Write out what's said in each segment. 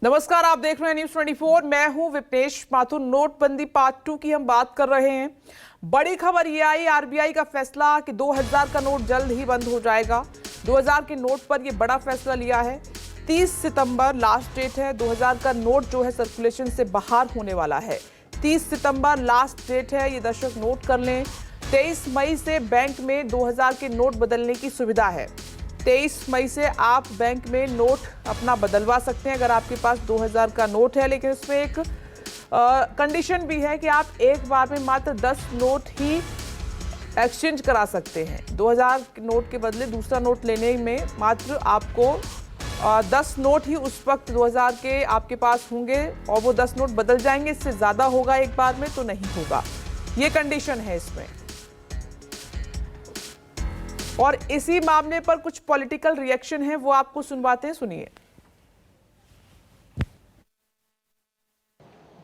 नमस्कार, आप देख रहे हैं न्यूज 24। मैं हूं विपनेश माथुर। नोटबंदी पार्ट 2 की हम बात कर रहे हैं। बड़ी खबर ये आई आरबीआई का फैसला कि 2000 का नोट जल्द ही बंद हो जाएगा। 2000 के नोट पर ये बड़ा फैसला लिया है। 30 सितंबर लास्ट डेट है। 2000 का नोट जो है सर्कुलेशन से बाहर होने वाला है। 30 सितंबर लास्ट डेट है, ये दर्शक नोट कर लें। 23 मई से बैंक में 2000 के नोट बदलने की सुविधा है। 23 मई से आप बैंक में नोट अपना बदलवा सकते हैं अगर आपके पास 2000 का नोट है, लेकिन इसमें एक कंडीशन भी है कि आप एक बार में मात्र 10 नोट ही एक्सचेंज करा सकते हैं। 2000 नोट के बदले दूसरा नोट लेने में मात्र आपको 10 नोट ही उस वक्त 2000 के आपके पास होंगे और वो 10 नोट बदल जाएंगे। इससे ज़्यादा होगा एक बार में तो नहीं होगा, ये कंडीशन है इसमें। और इसी मामले पर कुछ पॉलिटिकल रिएक्शन है, वो आपको सुनवाते हैं, सुनिए।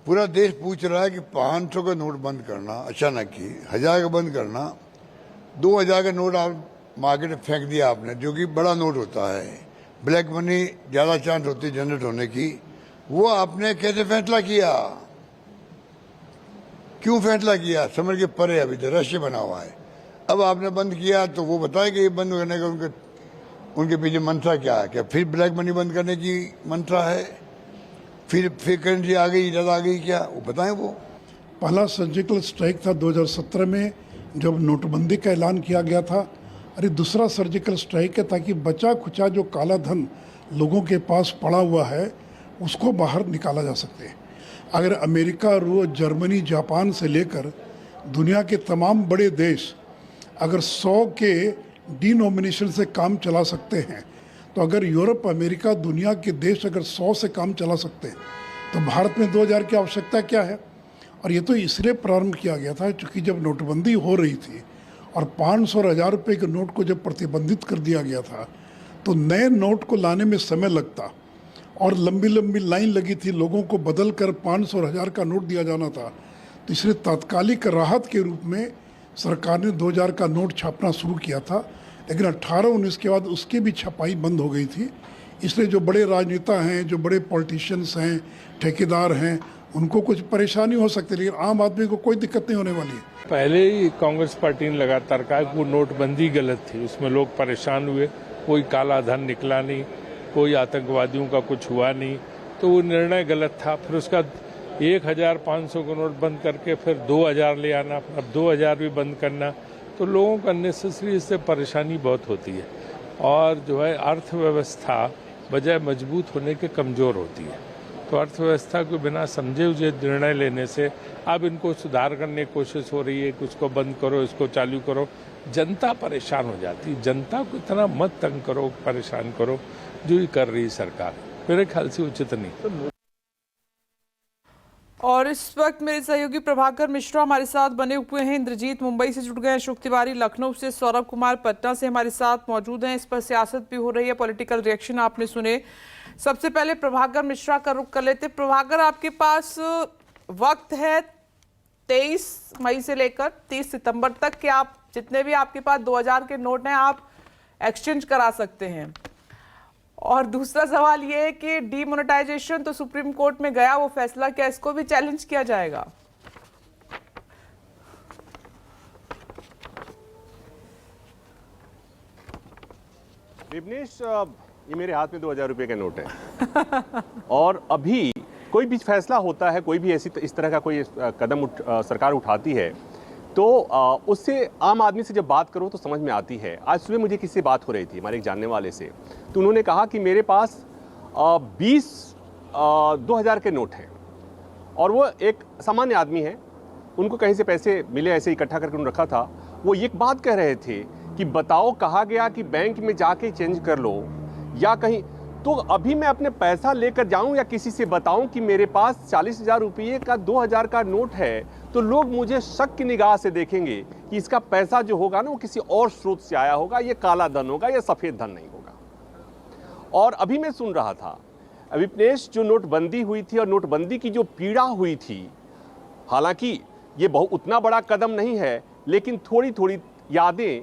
पूरा देश पूछ रहा है कि 500 का नोट बंद करना अचानक ही, 1000 का बंद करना, 2000 का नोट आप मार्केट में फेंक दिया आपने, जो कि बड़ा नोट होता है, ब्लैक मनी ज्यादा चांस होती है जनरेट होने की। वो आपने कैसे फैसला किया, क्यों फैसला किया, समझ के परे अभी तो रहस्य बना हुआ है। अब आपने बंद किया तो वो बताए कि ये बंद करने का उनके पीछे मंत्रा क्या है। क्या फिर ब्लैक मनी बंद करने की मंत्रा है, फिर करेंसी आ गई, इजाज़त आ गई, क्या वो बताएं। वो पहला सर्जिकल स्ट्राइक था 2017 में जब नोटबंदी का ऐलान किया गया था, और ये दूसरा सर्जिकल स्ट्राइक है ताकि बचा खुचा जो काला धन लोगों के पास पड़ा हुआ है उसको बाहर निकाला जा सके। अगर अमेरिका, रूस, जर्मनी, जापान से लेकर दुनिया के तमाम बड़े देश अगर 100 के डिनोमिनेशन से काम चला सकते हैं, तो अगर यूरोप, अमेरिका, दुनिया के देश अगर 100 से काम चला सकते हैं तो भारत में 2000 की आवश्यकता क्या है। और ये तो इसलिए प्रारंभ किया गया था क्योंकि जब नोटबंदी हो रही थी और 500 और 1000 रुपये के नोट को जब प्रतिबंधित कर दिया गया था तो नए नोट को लाने में समय लगता और लंबी लंबी लाइन लगी थी, लोगों को बदल कर 500 और 1000 का नोट दिया जाना था। तो इसलिए तात्कालिक राहत के रूप में सरकार ने 2000 का नोट छापना शुरू किया था, लेकिन 18-19 के बाद उसकी भी छपाई बंद हो गई थी। इसलिए जो बड़े राजनेता हैं, जो बड़े पॉलिटिशियंस हैं, ठेकेदार हैं, उनको कुछ परेशानी हो सकती है, लेकिन आम आदमी को कोई दिक्कत नहीं होने वाली है। पहले ही कांग्रेस पार्टी ने लगातार कहा कि वो नोटबंदी गलत थी, उसमें लोग परेशान हुए, कोई काला धन निकला नहीं, कोई आतंकवादियों का कुछ हुआ नहीं, तो वो निर्णय गलत था। फिर उसका 1500 का नोट बंद करके फिर 2000 ले आना, अब 2000 भी बंद करना, तो लोगों को अननेसेसरी इससे परेशानी बहुत होती है और जो है अर्थव्यवस्था बजाय मजबूत होने के कमज़ोर होती है। तो अर्थव्यवस्था को बिना समझे हुए निर्णय लेने से अब इनको सुधार करने की कोशिश हो रही है कि उसको बंद करो, इसको चालू करो, जनता परेशान हो जाती है। जनता को इतना मत तंग करो, परेशान करो जो ये कर रही है सरकार, मेरे ख्याल से उचित नहीं। और इस वक्त मेरे सहयोगी प्रभाकर मिश्रा हमारे साथ बने हुए हैं। इंद्रजीत मुंबई से जुड़ गए हैं, अशोक तिवारी लखनऊ से, सौरभ कुमार पटना से हमारे साथ मौजूद हैं। इस पर सियासत भी हो रही है, पॉलिटिकल रिएक्शन आपने सुने। सबसे पहले प्रभाकर मिश्रा का रुख कर लेते। प्रभाकर, आपके पास वक्त है 23 मई से लेकर 30 सितंबर तक कि आप जितने भी आपके पास 2000 के नोट हैं आप एक्सचेंज करा सकते हैं। और दूसरा सवाल ये है कि डीमोनेटाइजेशन तो सुप्रीम कोर्ट में गया वो फैसला, क्या इसको भी चैलेंज किया जाएगा? विपनेश, ये मेरे हाथ में 2000 रुपये का नोट है और अभी कोई भी फैसला होता है, कोई भी इस तरह का कोई कदम सरकार उठाती है तो उससे आम आदमी से जब बात करो तो समझ में आती है। आज सुबह मुझे किसी से बात हो रही थी, हमारे एक जानने वाले से, तो उन्होंने कहा कि मेरे पास 2000 के नोट हैं और वो एक सामान्य आदमी है, उनको कहीं से पैसे मिले, ऐसे इकट्ठा करके उन्होंने रखा था। वो एक बात कह रहे थे कि बताओ, कहा गया कि बैंक में जाके चेंज कर लो या कहीं, तो अभी मैं अपने पैसा लेकर जाऊं या किसी से बताऊं कि मेरे पास 40,000 रुपये का 2000 का नोट है, तो लोग मुझे शक की निगाह से देखेंगे कि इसका पैसा जो होगा ना वो किसी और स्रोत से आया होगा, ये काला धन होगा, ये सफेद धन नहीं होगा। और अभी मैं सुन रहा था विपनेश, जो नोटबंदी हुई थी और नोटबंदी की जो पीड़ा हुई थी, हालांकि ये बहुत उतना बड़ा कदम नहीं है, लेकिन थोड़ी थोड़ी यादें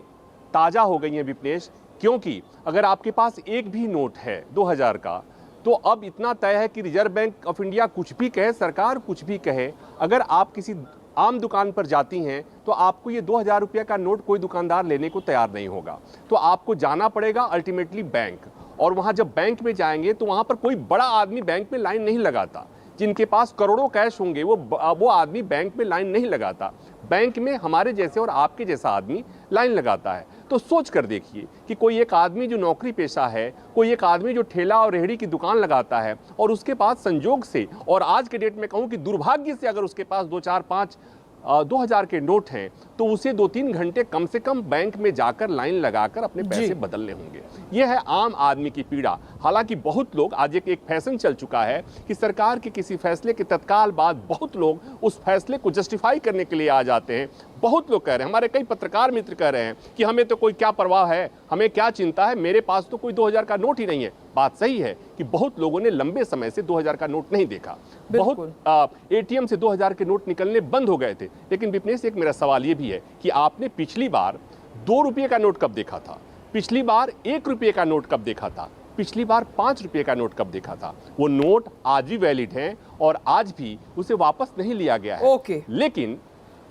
ताज़ा हो गई हैं विपनेश। क्योंकि अगर आपके पास एक भी नोट है 2000 का तो अब इतना तय है कि रिजर्व बैंक ऑफ इंडिया कुछ भी कहे, सरकार कुछ भी कहे, अगर आप किसी आम दुकान पर जाती हैं तो आपको ये 2000 रुपये का नोट कोई दुकानदार लेने को तैयार नहीं होगा। तो आपको जाना पड़ेगा अल्टीमेटली बैंक, और वहाँ जब बैंक में जाएंगे तो वहाँ पर कोई बड़ा आदमी बैंक में लाइन नहीं लगाता। जिनके पास करोड़ों कैश होंगे वो आदमी बैंक में लाइन नहीं लगाता। बैंक में हमारे जैसे और आपके जैसा आदमी लाइन लगाता है। तो सोच कर देखिए कि कोई एक आदमी जो नौकरी पेशा है, कोई एक आदमी जो ठेला और रेहड़ी की दुकान लगाता है, और उसके पास संजोग से, और आज के डेट में कहूँ कि दुर्भाग्य से, अगर उसके पास 2, 4, 5 2000 के नोट हैं तो उसे 2-3 घंटे कम से कम बैंक में जाकर लाइन लगाकर अपने पैसे बदलने होंगे। यह है आम आदमी की पीड़ा। हालांकि बहुत लोग, आज एक फैशन चल चुका है कि सरकार के किसी फैसले के तत्काल बाद बहुत लोग उस फैसले को जस्टिफाई करने के लिए आ जाते हैं। बहुत लोग कह रहे हैं, हमारे कई पत्रकार मित्र कह रहे हैं कि हमें तो कोई क्या परवाह है, हमें क्या चिंता है, मेरे पास तो कोई 2000 का नोट ही नहीं है। बात सही है कि बहुत लोगों ने लंबे समय से 2000 का नोट नहीं देखा। बहुत एटीएम से 2000 के नोट निकलने बंद हो गए थे। लेकिन विपनेश, एक मेरा सवाल ये भी है कि आपने पिछली बार 2 रुपये का नोट कब देखा था? पिछली बार 1 रुपये का नोट कब देखा था? पिछली बार 5 रुपये का नोट कब देखा था? वो नोट आज भी वैलिड हैं और आज भी उसे वापस नहीं लिया गया है। लेकिन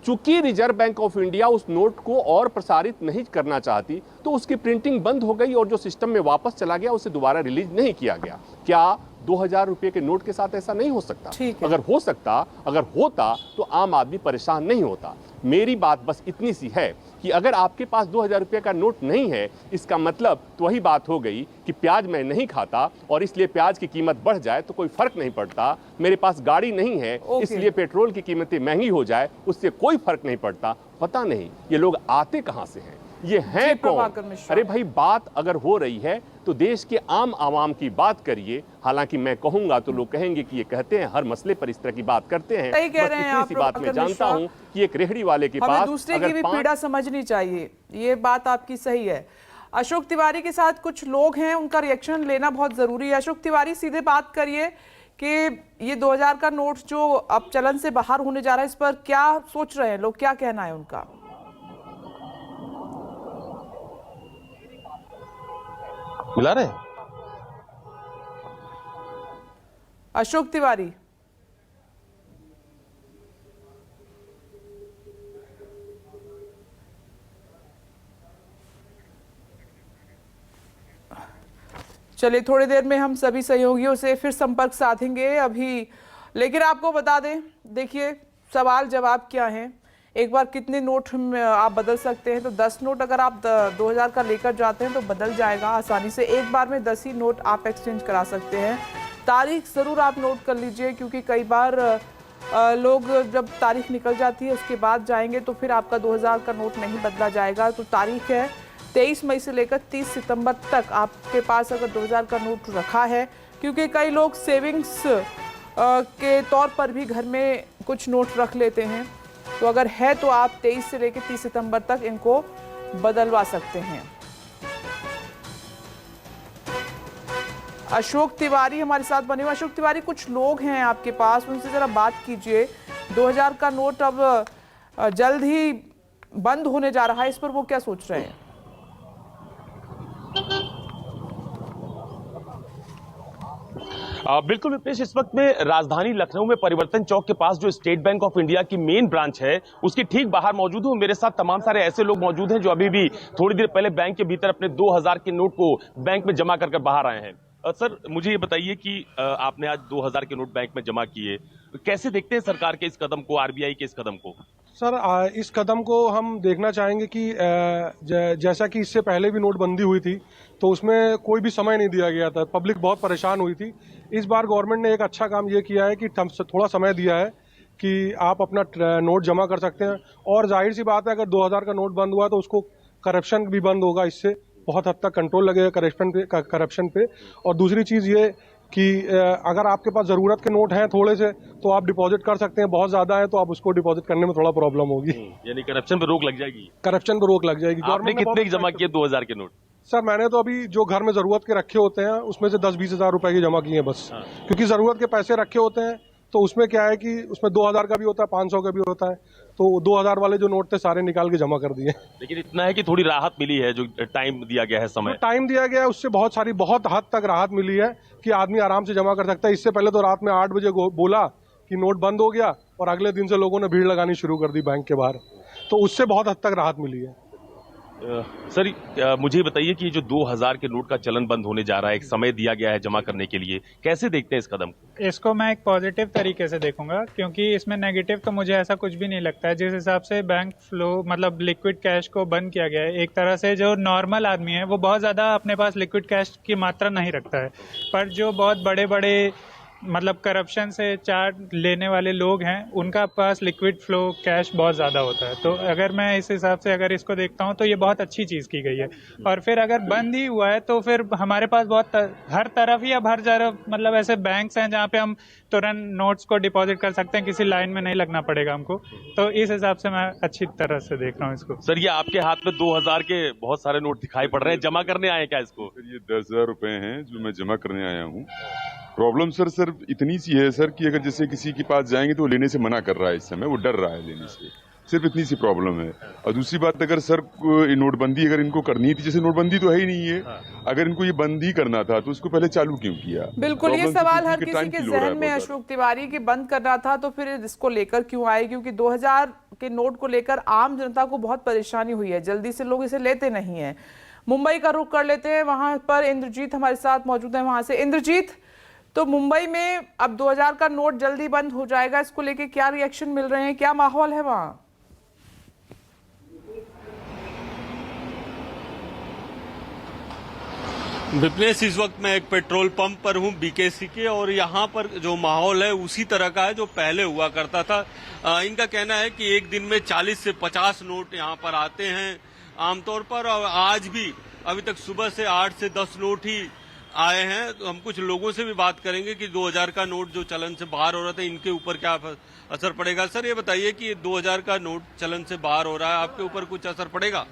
चूंकि रिजर्व बैंक ऑफ इंडिया उस नोट को और प्रसारित नहीं करना चाहती तो उसकी प्रिंटिंग बंद हो गई और जो सिस्टम में वापस चला गया उसे दोबारा रिलीज नहीं किया गया। क्या 2000 रुपये के नोट के साथ ऐसा नहीं हो सकता? अगर हो सकता, अगर होता तो आम आदमी परेशान नहीं होता। मेरी बात बस इतनी सी है कि अगर आपके पास 2000 रुपये का नोट नहीं है, इसका मतलब तो वही बात हो गई कि प्याज मैं नहीं खाता और इसलिए प्याज की कीमत बढ़ जाए तो कोई फर्क नहीं पड़ता। मेरे पास गाड़ी नहीं है इसलिए पेट्रोल की कीमतें महंगी हो जाए, उससे कोई फर्क नहीं पड़ता। पता नहीं ये लोग आते कहाँ से हैं, ये हैं कौन? अरे भाई, बात अगर हो रही है तो देश के आम आवाम की बात करिए। हालांकि मैं कहूंगा तो लोग कहेंगे कि ये कहते हैं हर मसले पर इस तरह की बात करते हैं। सही कह रहे हैं आप। इसी बात में जानता हूं कि एक रेहड़ी वाले के पास दूसरे की भी पीड़ा समझनी चाहिए, ये बात आपकी सही है। अशोक तिवारी के साथ कुछ लोग हैं, उनका रिएक्शन लेना बहुत जरूरी है। अशोक तिवारी, सीधे बात करिए कि ये 2000 का नोट जो अब चलन से बाहर होने जा रहा है, इस पर क्या सोच रहे हैं लोग, क्या कहना है उनका? मिला रहे अशोक तिवारी, चलिए थोड़ी देर में हम सभी सहयोगियों से फिर संपर्क साधेंगे अभी, लेकिन आपको बता दें, देखिए सवाल जवाब क्या हैं। एक बार कितने नोट आप बदल सकते हैं? तो 10 नोट अगर आप 2000 का लेकर जाते हैं तो बदल जाएगा आसानी से। एक बार में 10 ही नोट आप एक्सचेंज करा सकते हैं। तारीख ज़रूर आप नोट कर लीजिए, क्योंकि कई बार लोग जब तारीख निकल जाती है उसके बाद जाएंगे तो फिर आपका 2000 का नोट नहीं बदला जाएगा। तो तारीख है 23 मई से लेकर 30 सितंबर तक आपके पास अगर 2000 का नोट रखा है, क्योंकि कई लोग सेविंग्स के तौर पर भी घर में कुछ नोट रख लेते हैं, तो अगर है तो आप 23 से लेकर 30 सितंबर तक इनको बदलवा सकते हैं। अशोक तिवारी हमारे साथ बने हुए। अशोक तिवारी, कुछ लोग हैं आपके पास, उनसे जरा बात कीजिए। 2000 का नोट अब जल्द ही बंद होने जा रहा है, इस पर वो क्या सोच रहे हैं? बिल्कुल विपनेश, इस वक्त में राजधानी लखनऊ में परिवर्तन चौक के पास जो स्टेट बैंक ऑफ इंडिया की मेन ब्रांच है उसके ठीक बाहर मौजूद हूं। मेरे साथ तमाम सारे ऐसे लोग मौजूद हैं जो अभी भी थोड़ी देर पहले बैंक के भीतर अपने 2000 के नोट को बैंक में जमा कर बाहर आए हैं। सर, मुझे ये बताइए कि आपने आज 2000 के नोट बैंक में जमा किए, कैसे देखते हैं सरकार के इस कदम को, आरबीआई के इस कदम को? सर, इस कदम को हम देखना चाहेंगे कि जैसा कि इससे पहले भी नोटबंदी हुई थी तो उसमें कोई भी समय नहीं दिया गया था, पब्लिक बहुत परेशान हुई थी। इस बार गवर्नमेंट ने एक अच्छा काम ये किया है कि थोड़ा समय दिया है कि आप अपना नोट जमा कर सकते हैं, और जाहिर सी बात है अगर 2000 का नोट बंद हुआ तो उसको करप्शन भी बंद होगा, इससे बहुत हद तक कंट्रोल लगेगा करप्शन पे। और दूसरी चीज़ ये कि अगर आपके पास ज़रूरत के नोट हैं थोड़े से तो आप डिपॉजिट कर सकते हैं, बहुत ज़्यादा है तो आप उसको डिपॉजिट करने में थोड़ा प्रॉब्लम होगी। यानी करप्शन पर रोक लग जाएगी? करप्शन पर रोक लग जाएगी। आपने कितने जमा किए 2000 के नोट? सर, मैंने तो अभी जो घर में ज़रूरत के रखे होते हैं उसमें से 10-20 हज़ार रुपए की जमा किए हैं बस, क्योंकि ज़रूरत के पैसे रखे होते हैं तो उसमें क्या है कि उसमें 2000 का भी होता है, 500 का भी होता है, तो 2000 वाले जो नोट थे सारे निकाल के जमा कर दिए। लेकिन इतना है कि थोड़ी राहत मिली है, जो टाइम दिया गया है, समय टाइम दिया गया है उससे बहुत हद तक राहत मिली है कि आदमी आराम से जमा कर सकता है। इससे पहले तो रात में 8 बजे बोला कि नोट बंद हो गया और अगले दिन से लोगों ने भीड़ लगानी शुरू कर दी बैंक के बाहर, तो उससे बहुत हद तक राहत मिली है। सर मुझे बताइए कि जो 2000 के नोट का चलन बंद होने जा रहा है, एक समय दिया गया है जमा करने के लिए, कैसे देखते हैं इस कदम को? इसको मैं एक पॉजिटिव तरीके से देखूंगा, क्योंकि इसमें नेगेटिव तो मुझे ऐसा कुछ भी नहीं लगता है। जिस हिसाब से बैंक फ्लो मतलब लिक्विड कैश को बंद किया गया है, एक तरह से जो नॉर्मल आदमी है वो बहुत ज़्यादा अपने पास लिक्विड कैश की मात्रा नहीं रखता है, पर जो बहुत बड़े बड़े मतलब करप्शन से चार्ज लेने वाले लोग हैं उनका पास लिक्विड फ्लो कैश बहुत ज़्यादा होता है। तो अगर मैं इस हिसाब से अगर इसको देखता हूँ तो ये बहुत अच्छी चीज़ की गई है। और फिर अगर बंद ही हुआ है तो फिर हमारे पास बहुत हर तरफ ही अब हर तरफ मतलब ऐसे बैंक्स हैं जहाँ पे हम तुरंत नोट्स को डिपॉजिट कर सकते हैं, किसी लाइन में नहीं लगना पड़ेगा हमको। तो इस हिसाब से मैं अच्छी तरह से देख रहा हूँ इसको। सर ये आपके हाथ में 2000 के बहुत सारे नोट दिखाई पड़ रहे हैं, जमा करने आए क्या इसको? सर ये 10,000 रुपए हैं जो मैं जमा करने आया हूँ। प्रॉब्लम सर इतनी सी है सर कि अगर जैसे किसी के पास जाएंगे तो वो लेने से मना कर रहा है, इस समय वो डर रहा है लेने से, सिर्फ इतनी सी प्रॉब्लम है। और दूसरी बात, अगर सर नोटबंदी अगर इनको करनी थी, जैसे नोटबंदी तो है ही नहीं है, अगर इनको ये बंद ही करना था तो उसको पहले चालू क्यों किया? बिल्कुल, ये सवाल हर किसी के जहन में अशोक तिवारी की बंद करना था तो फिर इसको लेकर क्यों आए? क्योंकि 2000 के नोट को लेकर आम जनता को बहुत परेशानी हुई है, जल्दी से लोग इसे लेते नहीं है। मुंबई का रुख कर लेते हैं, वहां पर इंद्रजीत हमारे साथ मौजूद है। वहां से इंद्रजीत, तो मुंबई में अब 2000 का नोट जल्दी बंद हो जाएगा, इसको लेके क्या रिएक्शन मिल रहे हैं, क्या माहौल है वहां? विपनेश, इस वक्त मैं एक पेट्रोल पंप पर हूं बीकेसी के, और यहाँ पर जो माहौल है उसी तरह का है जो पहले हुआ करता था। इनका कहना है कि एक दिन में 40 से 50 नोट यहाँ पर आते हैं आमतौर पर, और आज भी अभी तक सुबह से 8 से 10 नोट ही आए हैं। तो हम कुछ लोगों से भी बात करेंगे कि 2000 का नोट जो चलन से बाहर हो रहा था इनके ऊपर क्या असर पड़ेगा। सर ये बताइए कि 2000 का नोट चलन से बाहर हो रहा है, आपके ऊपर कुछ असर पड़ेगा?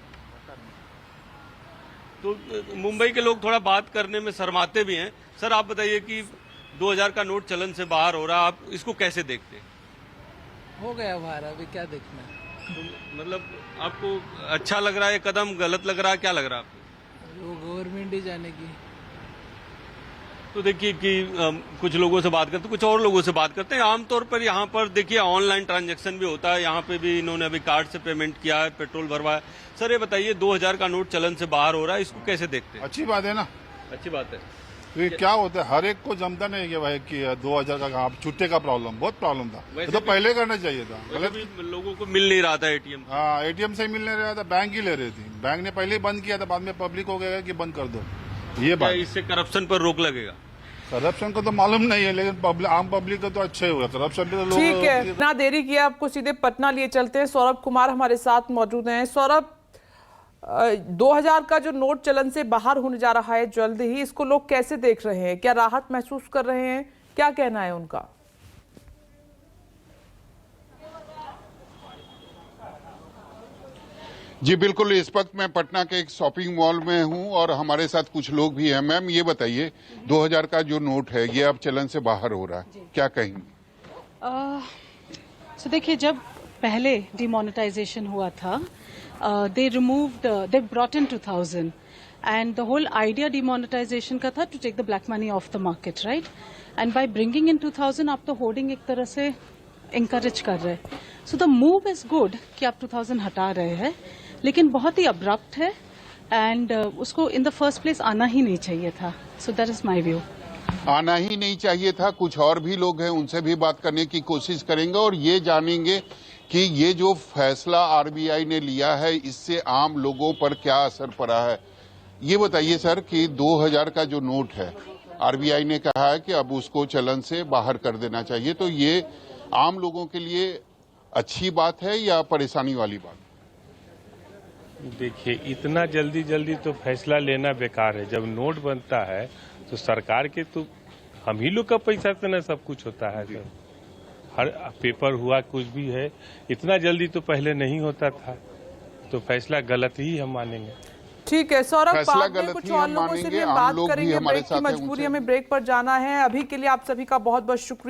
तो मुंबई के लोग थोड़ा बात करने में शर्माते भी हैं। सर आप बताइए कि 2000 का नोट चलन से बाहर हो रहा है, आप इसको कैसे देखते हैं? हो गया बाहर, अभी क्या देखना है? तो मतलब आपको अच्छा लग रहा है कदम, गलत लग रहा है, क्या लग रहा है आपको? वो गवर्नमेंट ही जाने की। तो देखिए कि कुछ लोगों से बात करते हैं, कुछ और लोगों से बात करते हैं। आमतौर पर यहाँ पर देखिए ऑनलाइन ट्रांजैक्शन भी होता है, यहाँ पे भी इन्होंने अभी कार्ड से पेमेंट किया है, पेट्रोल भरवाया। सर ये बताइए 2000 का नोट चलन से बाहर हो रहा है, इसको कैसे देखते हैं? अच्छी बात है ना, अच्छी बात है। तो क्या होता है, हर एक को जमता नहीं है भाई कि 2000 का छुट्टे का प्रॉब्लम, बहुत प्रॉब्लम था, तो पहले करना चाहिए था। गलत लोगों को मिल नहीं रहा था एटीएम। हाँ, एटीएम से मिल नहीं रहा था, बैंक ही ले रही थी। बैंक ने पहले ही बंद किया था, बाद में पब्लिक हो गया कि बंद कर दो। ये बात, इससे करप्शन पर रोक लगेगा? करप्शन को तो मालूम नहीं है, लेकिन आम पब्लिक का तो अच्छा ही होगा। करप्शन पे तो लोग, ठीक है, ना देरी किया, आपको सीधे पटना लिए चलते हैं। सौरभ कुमार हमारे साथ मौजूद हैं। सौरभ, 2000 का जो नोट चलन से बाहर होने जा रहा है जल्द ही, इसको लोग कैसे देख रहे हैं? क्या राहत महसूस कर रहे हैं? क्या कहना है उनका? जी बिल्कुल, इस वक्त मैं पटना के एक शॉपिंग मॉल में हूं और हमारे साथ कुछ लोग भी हैं। मैम ये बताइए, 2000 का जो नोट है ये अब चलन से बाहर हो रहा है, क्या कहेंगे? तो देखिए, जब पहले डिमोनेटाइजेशन हुआ था, they brought in 2000 and the whole idea demonetization का था to take the black money off the market, right? And by bringing in 2000 आप तो होर्डिंग एक तरह से encourage कर रहे हैं। So the move is good कि आप 2000 हटा रहे हैं, लेकिन बहुत ही अब्रप्ट है एंड उसको इन द फर्स्ट प्लेस आना ही नहीं चाहिए था। So that is my view. आना ही नहीं चाहिए था। कुछ और भी लोग हैं, उनसे भी बात करने की कोशिश करेंगे और ये जानेंगे कि ये जो फैसला आरबीआई ने लिया है इससे आम लोगों पर क्या असर पड़ा है। ये बताइए सर कि 2000 का जो नोट है आरबीआई ने कहा है कि अब उसको चलन से बाहर कर देना चाहिए, तो ये आम लोगों के लिए अच्छी बात है या परेशानी वाली बात? देखिए, इतना जल्दी तो फैसला लेना बेकार है। जब नोट बनता है तो सरकार के तो हम ही लोग का पैसा से ना सब कुछ होता है सर। हर पेपर हुआ कुछ भी है, इतना जल्दी तो पहले नहीं होता था, तो फैसला गलत ही हम मानेंगे। ठीक है सौरभ, बाद में कुछ और लोगों से भी बात करेंगे। ब्रेक की मजबूरी, हमें ब्रेक पर जाना है। अभी के लिए आप सभी का बहुत बहुत शुक्रिया।